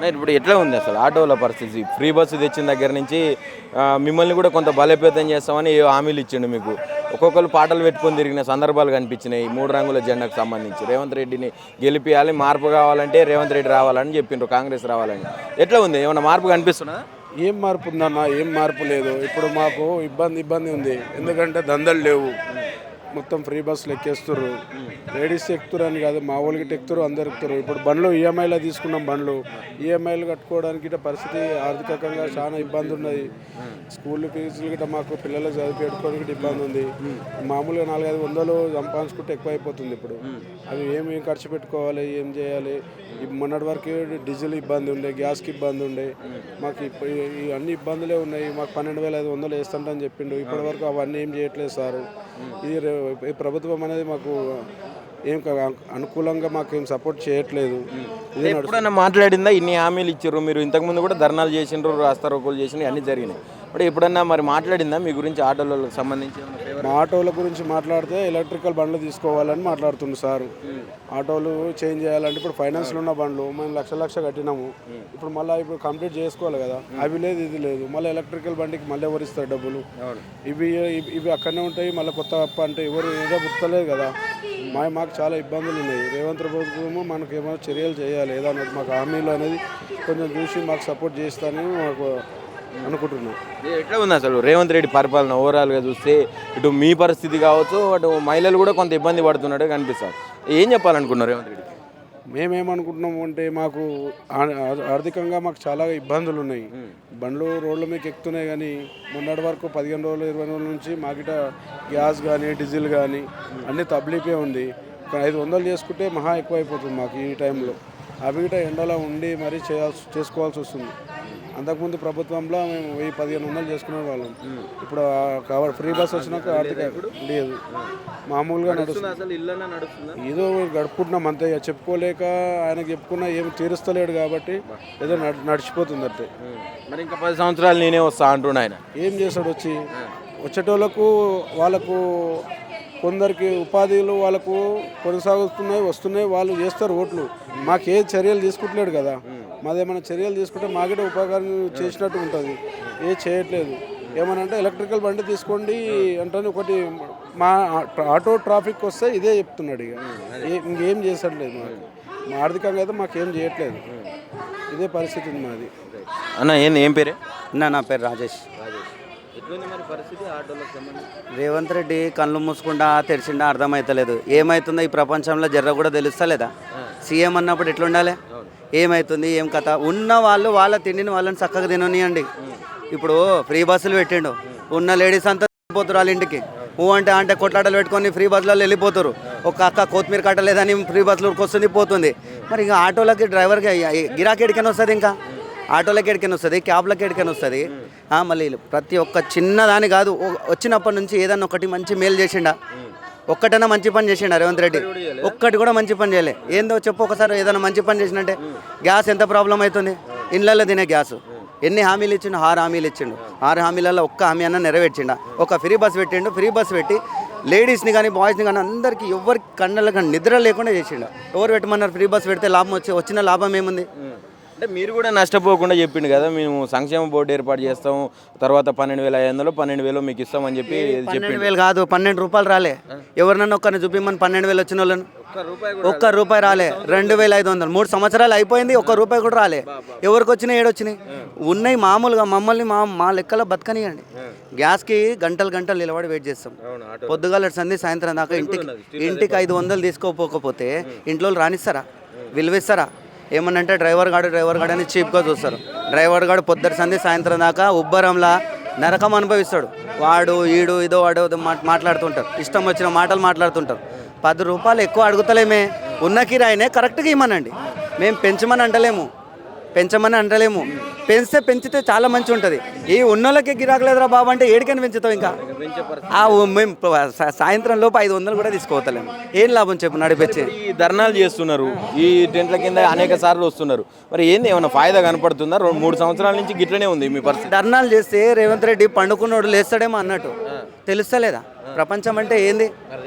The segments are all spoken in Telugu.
ఇప్పుడు ఎట్లా ఉంది అసలు ఆటోల పరిస్థితి? ఫ్రీ బస్సు తెచ్చిన దగ్గర నుంచి మిమ్మల్ని కూడా కొంత బలోపేతం చేస్తామని ఏ హామీలు ఇచ్చిండు మీకు. ఒక్కొక్కరు పాటలు పెట్టుకొని తిరిగిన సందర్భాలు కనిపించినాయి. 3 రంగుల జెండాకు సంబంధించి రేవంత్ రెడ్డిని గెలిపియాలి, మార్పు కావాలంటే రేవంత్ రెడ్డి రావాలని చెప్పిండ్రు, కాంగ్రెస్ రావాలని. ఎట్లా ఉంది? ఏమన్నా మార్పు కనిపిస్తున్నదా? ఏం మార్పు ఉందన్న? ఏం మార్పు లేదు. ఇప్పుడు మాకు ఇబ్బంది ఉంది. ఎందుకంటే దందలు లేవు. మొత్తం ఫ్రీ బస్సులు ఎక్కేస్తుర్రు. లేడీస్ ఎక్కుతురు అని కాదు, మా వాళ్ళకి ఎక్కుతురు, అందరు ఎక్కుతురు. ఇప్పుడు బండ్లు ఈఎంఐలో తీసుకున్నాం. బండ్లు ఈఎంఐలు కట్టుకోవడానికి గిట్ట పరిస్థితి ఆర్థికంగా చాలా ఇబ్బంది ఉన్నది. స్కూల్ ఫీజులు గిట్ట మాకు పిల్లలకు చదివిపెట్టుకోవడానికి ఇబ్బంది ఉంది. మామూలుగా 400-500 సంపాదించుకుంటే ఎక్కువ అయిపోతుంది. ఇప్పుడు అవి ఏమి ఖర్చు పెట్టుకోవాలి, ఏం చేయాలి? మొన్నటి వరకు డీజిల్ ఇబ్బంది ఉండే, గ్యాస్కి ఇబ్బంది ఉండే. మాకు ఈ అన్ని ఇబ్బందులే ఉన్నాయి. మాకు 12,500 వేస్తుంటని చెప్పిండు. ఇప్పటి వరకు అవన్నీ ఏం చేయట్లేదు సారు. ఇది ఈ ప్రభుత్వం అనేది మాకు ఏం అనుకూలంగా మాకేం సపోర్ట్ చేయట్లేదు. ఎప్పుడన్నా మాట్లాడిందా? ఇన్ని హామీలు ఇచ్చారు మీరు, ఇంతకుముందు కూడా ధర్నాలు చేసిండ్రు, రాస్తారోకోలు చేసినారు, అన్నీ జరిగినాయి. ఇప్పుడు ఎప్పుడన్నా మరి మాట్లాడిందా మీ గురించి ఆటోలకు సంబంధించి? మా ఆటోల గురించి మాట్లాడితే ఎలక్ట్రికల్ బండ్లు తీసుకోవాలని మాట్లాడుతుంది సారు. ఆటోలు చేంజ్ చేయాలంటే ఇప్పుడు ఫైనాన్స్లో ఉన్న బండ్లు మేము లక్ష కట్టినాము. ఇప్పుడు కంప్లీట్ చేసుకోవాలి కదా. అవి లేదు, ఇది లేదు. మళ్ళీ ఎలక్ట్రికల్ బండికి మళ్ళీ ఎవరు ఇస్తారు డబ్బులు? ఇవి అక్కడనే ఉంటాయి. మళ్ళీ కొత్త అప్ప అంటే ఎవరు ఏదో గుర్తలేదు కదా. మాకు చాలా ఇబ్బందులు ఉన్నాయి. రేవంత్ ప్రభుత్వము మనకు ఏమైనా చర్యలు చేయాలి. ఏదన్నా మాకు హామీలు అనేది కొంచెం చూసి మాకు సపోర్ట్ చేస్తానని మాకు అనుకుంటున్నాం. ఎట్లా ఉంది అసలు రేవంత్ రెడ్డి పరిపాలన ఓవరాల్గా చూస్తే? ఇటు మీ పరిస్థితి కావచ్చు, అటు మహిళలు కూడా కొంత ఇబ్బంది పడుతున్నట్టు కనిపిస్తారు. ఏం చెప్పాలనుకున్నారు రేవంత్ రెడ్డి? మేమేమనుకుంటున్నాము అంటే మాకు ఆర్థికంగా మాకు చాలా ఇబ్బందులు ఉన్నాయి. బండ్లు రోడ్ల మీకు ఎక్కుతున్నాయి. కానీ మొన్నటి వరకు 15 రోజులు 20 రోజుల నుంచి మాకిట గ్యాస్ కానీ డీజిల్ కానీ అన్నీ తబ్లీపే ఉంది. 500 చేసుకుంటే మహా ఎక్కువ అయిపోతుంది మాకు ఈ టైంలో. అవి గిట ఎండలో ఉండి మరీ చేసుకోవాల్సి వస్తుంది. అంతకుముందు ప్రభుత్వంలో మేము 1000-1500 చేసుకునే వాళ్ళం. ఇప్పుడు ఫ్రీ బస్ వచ్చినాక ఆర్థిక లేదు. మామూలుగా నడుస్తుంది. ఏదో గడుపుకుంటున్నాం అంతే. చెప్పుకోలేక ఆయనకు చెప్పుకున్నా ఏమి తీరుస్తలేడు కాబట్టి ఏదో నడిచిపోతుంది అంటే. మరి ఇంకా 10 సంవత్సరాలు నేనే వస్తా అంటున్నా ఆయన. ఏం చేస్తాడు? వచ్చేటోళ్ళకు వాళ్ళకు కొందరికి ఉపాధిలు వాళ్ళకు వస్తున్నాయి. వాళ్ళు చేస్తారు ఓట్లు. మాకే చర్యలు తీసుకుంటలేడు కదా. మాదేమైనా చర్యలు తీసుకుంటే మాకే ఉపకారం చేసినట్టు ఉంటుంది. చేయట్లేదు. ఏమనంటే ఎలక్ట్రికల్ బండి తీసుకోండి అంటే ఒకటి మా ఆటో ట్రాఫిక్ వస్తే ఇదే చెప్తున్నాడు. ఇంకేం చేసట్లేదు. మా ఆర్థికంగా అయితే మాకేం చేయట్లేదు. ఇదే పరిస్థితి ఉంది మాది. అన్న ఏం పేరే? నా పేరు రాజేష్. రేవంత్ రెడ్డి కళ్ళు మూసుకుంటా తెరిచిండా అర్థమవుతలేదు. ఏమవుతుందో ఈ ప్రపంచంలో జర్ర కూడా తెలుస్తలేదా? సీఎం అన్నప్పుడు ఎట్లుండాలి? ఏమవుతుంది, ఏం కథ? ఉన్న వాళ్ళు వాళ్ళ తిండిని వాళ్ళని చక్కగా తిననియండి. ఇప్పుడు ఫ్రీ బస్సులు పెట్టిండు. ఉన్న లేడీస్ అంతా పోతారు వాళ్ళ ఇంటికి. అంటే కొట్లాటలు పెట్టుకొని ఫ్రీ బస్సులలో వెళ్ళిపోతారు. ఒక అక్క కొత్తిమీర కట్టలేదని ఫ్రీ బస్సులోకి వస్తుంది పోతుంది. మరి ఇంకా ఆటోలకి డ్రైవర్కి గిరాకీ ఎడికైనా వస్తుంది, ఇంకా ఆటోలకి ఎడికైనా వస్తుంది, క్యాబ్లకి ఎడికైనా వస్తుంది. మళ్ళీ ప్రతి ఒక్క చిన్నదాని కాదు, వచ్చినప్పటి నుంచి ఏదన్నా ఒకటి మంచి మేలు చేసిండా? ఒక్కటైనా మంచి పని చేసిండా రేవంత్ రెడ్డి? ఒక్కటి కూడా మంచి పని చేయలే. ఏందో చెప్పు ఒకసారి. ఏదైనా మంచి పని చేసినట్టే. గ్యాస్ ఎంత ప్రాబ్లం అవుతుంది? ఇళ్ళల్లో తినే గ్యాస్ ఎన్ని హామీలు ఇచ్చిండు? 6 హామీలు ఇచ్చిండు. 6 హామీలలో ఒక్క హామీ అన్న నెరవేర్చిండా? ఒక ఫ్రీ బస్ పెట్టిండు. ఫ్రీ బస్ పెట్టి లేడీస్ని కానీ బాయ్స్ని కానీ అందరికీ ఎవరికి కళ్ళకి నిద్ర లేకుండా చేసిండు. ఎవరు పెట్టమన్నారు? ఫ్రీ బస్ పెడితే లాభం వచ్చిన లాభం ఏముంది? అంటే మీరు కూడా నష్టపోకుండా చెప్పిండు కదా, మేము సంక్షేమ బోర్డు ఏర్పాటు చేస్తాం, తర్వాత 12,500 12,000 మీకు ఇస్తామని చెప్పి. 12,000 కాదు, 12 రూపాయలు రాలే. ఎవరినన్నా ఒక్కరిని చూపిమ్మని 12,000 వచ్చిన వాళ్ళను ఒక్క రూపాయి రాలే. 2,500 3 సంవత్సరాలు అయిపోయింది, ఒక్క రూపాయి కూడా రాలే. ఎవరికి వచ్చినాయి? ఏడొచ్చినాయి? ఉన్నాయి మామూలుగా. మమ్మల్ని మా లెక్కలో బతకనియండి. గ్యాస్కి గంటలు నిలబడి వెయిట్ చేస్తాం. పొద్దుగాల సంధి సాయంత్రం దాకా. ఇంటికి 500 తీసుకోపోకపోతే ఇంట్లో రానిస్తారా? విలువిస్తారా? ఏమనంటే డ్రైవర్ గాడు అని చీప్గా చూస్తారు. డ్రైవర్ గాడు పొద్దుటి సంధి సాయంత్రం దాకా ఉబ్బరంలా నరకం అనుభవిస్తాడు. వాడు ఇదో మాట్లాడుతుంటారు. ఇష్టం వచ్చిన మాటలు మాట్లాడుతుంటారు. 10 రూపాయలు ఎక్కువ అడుగుతలేమే. ఉన్న కిరాయినే కరెక్ట్గా ఇమ్మనండి. మేము పెంచమని అంటలేము. పెంచితే చాలా మంచి ఉంటుంది. ఈ ఉన్నోళ్ళకి గిరాకలేదురా బాబు అంటే ఏడికని పెంచుతాం. ఇంకా మేము సాయంత్రం లోపు 500 కూడా తీసుకోవతలేము. ఏం లాభం చెప్పు? నడిపించి ఈ ధర్నాలు చేస్తున్నారు, ఈ టెంట్ల కింద అనేక సార్లు వస్తున్నారు. మరి ఏంది, ఏమైనా ఫాయిదా కనపడుతుందా? 3 సంవత్సరాల నుంచి గిట్లనే ఉంది మీ పరిస్థితి. ధర్నాలు చేస్తే రేవంత్ రెడ్డి పండుకున్నోడు లేస్తాడేమో అన్నట్టు తెలుస్తలేదా? ప్రపంచం అంటే ఏంది?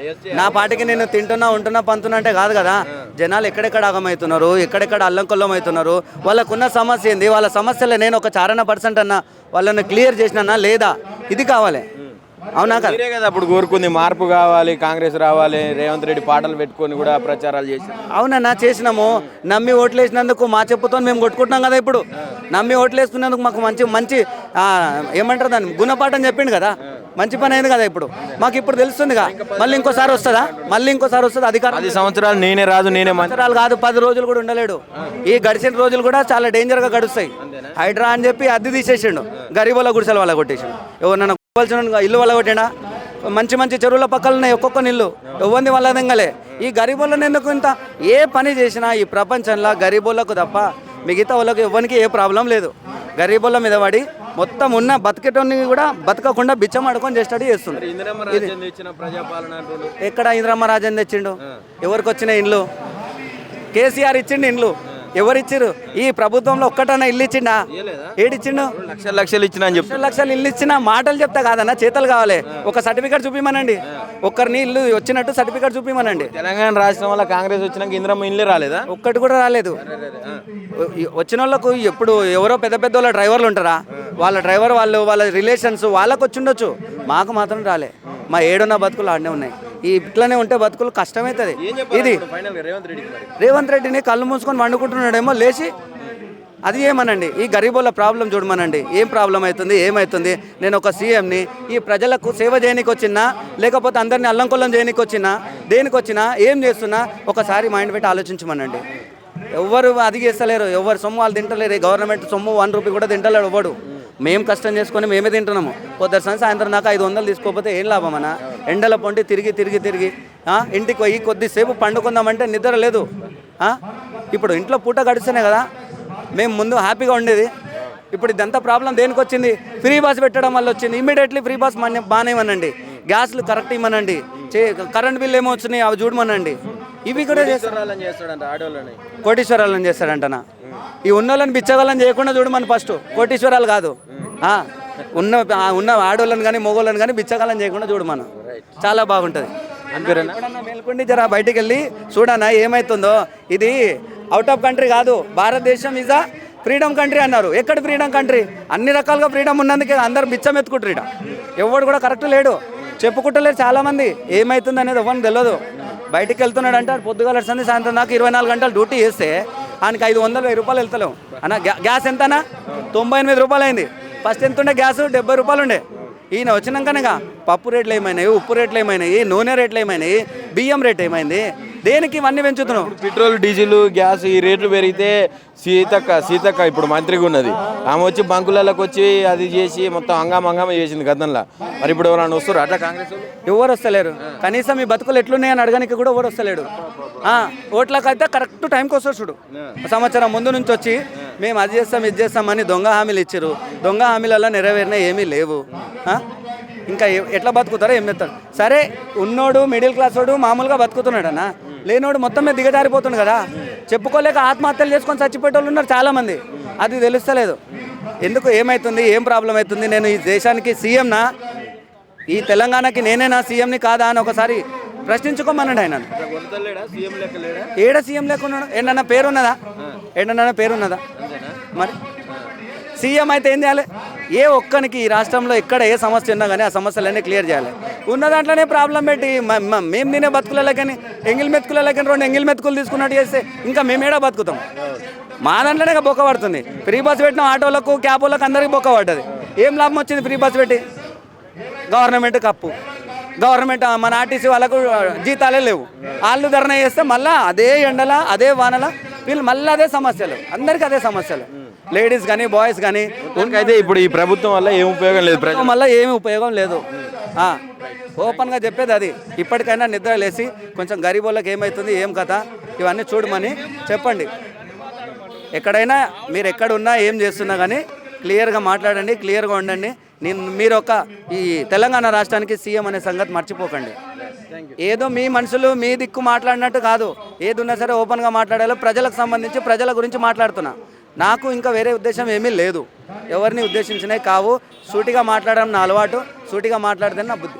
నా పాటికి నేను తింటున్నా ఉంటున్నా పంతున్నా అంటే కాదు కదా. జనాలు ఎక్కడెక్కడ ఆగమవుతున్నారు, ఎక్కడెక్కడ అల్లంకొల్లం అవుతున్నారు, వాళ్ళకున్న సమస్య ఏంది, వాళ్ళ సమస్యలు నేను ఒక 40% అన్నా వాళ్ళని క్లియర్ చేసినా లేదా, ఇది కావాలి. అవునా కదా? మీరే కదా అప్పుడు కోరుకుంది మార్పు కావాలి, కాంగ్రెస్ రావాలి, రేవంత్ రెడ్డి పాటలు పెట్టుకొని కూడా ప్రచారాలు చేసి. అవునన్నా, చేసినాము. నమ్మి ఓట్లు వేసినందుకు మా చెప్పుతో మేము కొట్టుకుంటున్నాం కదా. ఇప్పుడు నమ్మి ఓట్లు వేసుకున్నందుకు మాకు మంచి మంచి ఏమంటారు దాన్ని, గుణపాఠం చెప్పిండు కదా, మంచి పని అయింది కదా. ఇప్పుడు మాకు ఇప్పుడు తెలుస్తుందిగా. మళ్ళీ ఇంకోసారి వస్తుందా? మళ్ళీ ఇంకోసారి వస్తుంది అధికారం. 10 సంవత్సరాలు నేనే రాజు నేనే సంవత్సరాలు కాదు, 10 రోజులు కూడా ఉండలేడు. ఈ గడిచిన రోజులు కూడా చాలా డేంజర్గా గడుస్తాయి. హైడ్రా అని చెప్పి అద్దె తీసేసిండు, గరీబుల గుడిసెల వాళ్ళ కొట్టేసిండు. ఎవరు ఇల్లు వల్ల కొట్టినా, మంచి మంచి చెరువుల పక్కన ఉన్నాయి ఒక్కొక్క ఇల్లు, ఎవరిని వాళ్ళ దింగలే. ఈ గరీబులను ఎందుకు ఇంత? ఏ పని చేసినా ఈ ప్రపంచంలో గరీబులకు తప్ప మిగతా వాళ్ళకి ఎవరికి ఏ ప్రాబ్లం లేదు. గరీబుల మీద పడి మొత్తం ఉన్న బతికేటోని కూడా బతకకుండా బిచ్చం ఆడుకొని చేస్తాడు. ఎక్కడ ఇందిరమ్మ రాజ్యం తెచ్చిండు? ఎవరికి వచ్చిన ఇండ్లు? కేసీఆర్ ఇచ్చిండు ఇండ్లు. ఎవరిచ్చిర్రు? ఈ ప్రభుత్వంలో ఒక్కటన్నా ఇల్లు ఇచ్చిండా? ఏడిచ్చిండు? లక్షలు ఇచ్చిన అని చెప్పి లక్షలు ఇల్లు ఇచ్చిన మాటలు చెప్తా కాదన్న, చేతలు కావాలి. ఒక సర్టిఫికేట్ చూపిమనండి, ఒక్కరిని ఇల్లు వచ్చినట్టు సర్టిఫికేట్ చూపిమనండి. తెలంగాణ రాష్ట్రం వల్ల కాంగ్రెస్ వచ్చినాక ఇందిరమ్మ ఇల్లే రాలేదా? ఒక్కటి కూడా రాలేదు. వచ్చిన వాళ్ళకు ఎప్పుడు ఎవరో పెద్ద పెద్ద వాళ్ళ డ్రైవర్లు ఉంటారా, వాళ్ళ డ్రైవర్ వాళ్ళు వాళ్ళ రిలేషన్స్ వాళ్ళకు వచ్చి ఉండొచ్చు, మాకు మాత్రం రాలే. మా ఏడున్న బతుకులు ఆడనే ఉన్నాయి. ఈ ఇట్లనే ఉంటే బతుకులు కష్టమవుతుంది. ఇది రేవంత్ రెడ్డిని కళ్ళు మూసుకొని వండుకుంటున్నాడేమో లేచి, అది ఏమనండి. ఈ గరీబుల ప్రాబ్లం చూడమనండి, ఏం ప్రాబ్లం అవుతుంది, ఏమవుతుంది. నేను ఒక సీఎంని, ఈ ప్రజలకు సేవ చేయనీకి వచ్చినా, లేకపోతే అందరినీ అల్లంకొల్లం చేయనీకి వచ్చినా, దేనికి వచ్చినా, ఏం చేస్తున్నా ఒకసారి మైండ్ పెట్టి ఆలోచించమనండి. ఎవరు అది చేస్తలేరు, ఎవరు సొమ్ము వాళ్ళు తింటలేరు. గవర్నమెంట్ సొమ్ము 1 రూపీ కూడా తింటలేడు ఎవడు. మేము కష్టం చేసుకొని మేమే తింటున్నాము. పొద్దున సాయంత్రం దాకా 500 తీసుకోకపోతే ఏం లాభం అన్న? ఎండల పొంటి తిరిగి తిరిగి తిరిగి ఇంటికి పోయి కొద్దిసేపు పండుకుందామంటే నిద్ర లేదు. ఇప్పుడు ఇంట్లో పూట గడిస్తేనే కదా మేము ముందు హ్యాపీగా ఉండేది. ఇప్పుడు ఇదంతా ప్రాబ్లం దేనికి వచ్చింది? ఫ్రీ బస్ పెట్టడం వల్ల వచ్చింది. ఇమీడియట్లీ ఫ్రీ బస్ బాగానే ఇవ్వనండి, గ్యాస్లు కరెక్ట్ ఇవ్వనండి, కరెంట్ బిల్ ఏమో వచ్చినాయి అవి చూడమనండి. ఇవి కూడా కోటీశ్వరాలను చేస్తాడంటనా? ఈ ఉన్నోళ్ళని బిచ్చగాళ్ళని చేయకుండా చూడమని ఫస్ట్. కోటీశ్వరాలు కాదు, ఉన్న ఆడోళ్ళని కానీ మగోళ్ళని కానీ బిచ్చగాళ్ళని చేయకుండా చూడమను, చాలా బాగుంటుంది. ఎప్పుడన్నా మేల్కొండి జరా బయటికి వెళ్ళి చూడన్నా ఏమవుతుందో. ఇది అవుట్ ఆఫ్ కంట్రీ కాదు, భారతదేశం ఈజ్ అ ఫ్రీడమ్ కంట్రీ అన్నారు. ఎక్కడ ఫ్రీడమ్ కంట్రీ? అన్ని రకాలుగా ఫ్రీడమ్ ఉన్నందుకే అందరు బిచ్చం ఎత్తుకుంటారు. ఇక్కడ ఎవడు కూడా కరెక్ట్ లేడు, చెప్పుకుంటలేరు చాలామంది. ఏమవుతుంది అనేది ఎవరికి తెలియదు. బయటికి వెళ్తున్నాడు అంటే పొద్దుగాల సంది సాయంత్రం దాకా 24 గంటలు డ్యూటీ చేస్తే ఆయనకి 500-1000 రూపాయలు వెళ్తలేవు అన్న. గ్యాస్ ఎంతనా? 98 రూపాయలు అయింది. ఫస్ట్ ఎంత ఉండే గ్యాస్? 70 రూపాయలు ఉండే. ఈయన వచ్చినాకనేగా పప్పు రేట్లు ఏమైనాయి, ఉప్పు రేట్లు ఏమైనాయి, నూనె రేట్లు ఏమైనాయి, బియ్యం రేట్ ఏమైంది, దేనికి ఇవన్నీ పెంచుతున్నాం? పెట్రోల్, డీజిల్, గ్యాస్ ఈ రేట్లు పెరిగితే సీతక్క ఇప్పుడు మంత్రిగా ఉన్నది, ఆమె వచ్చి బంకులలోకి వచ్చి అది చేసి మొత్తం హంగామా చేసింది గతంలో. మరి ఇప్పుడు ఎవరైనా వస్తారు అట్లా? కాంగ్రెస్ ఎవరు వస్తలేరు. కనీసం ఈ బతుకులు ఎట్లున్నాయని అడగడానికి కూడా ఎవరు వస్తలేడు. ఓట్లకైతే కరెక్ట్ టైంకి వస్తారు చూడు. సంవత్సరం ముందు నుంచి వచ్చి మేము అది చేస్తాం ఇది చేస్తామని దొంగ హామీలు ఇచ్చారు. దొంగ హామీలలో నెరవేరినా ఏమీ లేవు. ఇంకా ఎట్లా బతుకుతారో ఏం చేస్తారు? సరే, ఉన్నోడు మిడిల్ క్లాస్ వాడు మామూలుగా బతుకుతున్నాడు అన్న, లేనోడు మొత్తం మీద దిగజారిపోతుంది కదా. చెప్పుకోలేక ఆత్మహత్యలు చేసుకొని చచ్చిపోయేటోళ్ళు ఉన్నారు చాలామంది. అది తెలుస్తలేదు ఎందుకు, ఏమవుతుంది, ఏం ప్రాబ్లం అవుతుంది. నేను ఈ దేశానికి సీఎంనా, ఈ తెలంగాణకి నేనేనా సీఎంని కాదా అని ఒకసారి ప్రశ్నించుకోమన్నాడు ఆయన. ఏడ సీఎం లేకున్నాడు? ఏంటన్నా పేరున్నదా? ఏంటన్నా పేరున్నదా? మరి సీఎం అయితే ఏం చేయాలి? ఏ ఒక్కరికి ఈ రాష్ట్రంలో ఎక్కడ ఏ సమస్య ఉన్నా కానీ ఆ సమస్యలన్నీ క్లియర్ చేయాలి. ఉన్న దాంట్లోనే ప్రాబ్లం పెట్టి మేము తినే బతుకులకని ఎంగిల్ మెతుకులకని 2 ఎంగిల్ మెతుకులు తీసుకున్నట్టు చేస్తే ఇంకా మేమేడా బతుకుతాం? మా దాంట్లోనే బొక్క పడుతుంది. ఫ్రీ బస్ పెట్టిన ఆటోలకు, క్యాబోలకు అందరికీ బొక్క పడ్డది. ఏం లాభం వచ్చింది ఫ్రీ బస్ పెట్టి? Government cup. గవర్నమెంట్ మన ఆర్టీసీ వాళ్ళకు జీతాలే లేవు. వాళ్ళు ధర్నా చేస్తే మళ్ళీ అదే ఎండల అదే వానల వీళ్ళు మళ్ళీ అదే సమస్యలు, అందరికీ అదే సమస్యలు. లేడీస్ కానీ బాయ్స్ కానీ అయితే ఇప్పుడు ఈ ప్రభుత్వం వల్ల ఏం ఉపయోగం లేదు, మళ్ళీ ఏమి ఉపయోగం లేదు. ఓపెన్గా చెప్పేది అది. ఇప్పటికైనా నిద్ర లేచి కొంచెం గరీబోళ్ళకి ఏమవుతుంది, ఏం కథ, ఇవన్నీ చూడమని చెప్పండి. ఎక్కడైనా మీరు ఎక్కడున్నా ఏం చేస్తున్నా కానీ క్లియర్గా మాట్లాడండి, క్లియర్గా ఉండండి. మీరు ఈ తెలంగాణ రాష్ట్రానికి సీఎం అనే సంగతి మర్చిపోకండి. ఏదో మీ మనుషులు మీ దిక్కు మాట్లాడినట్టు కాదు, ఏది ఉన్నా సరే ఓపెన్గా మాట్లాడాలో. ప్రజలకు సంబంధించి ప్రజల గురించి మాట్లాడుతున్నా. నాకు ఇంకా వేరే ఉద్దేశం ఏమీ లేదు, ఎవరిని ఉద్దేశించినవి కావు. సూటిగా మాట్లాడడం నా అలవాటు, సూటిగా మాట్లాడితే నా బుద్ధి.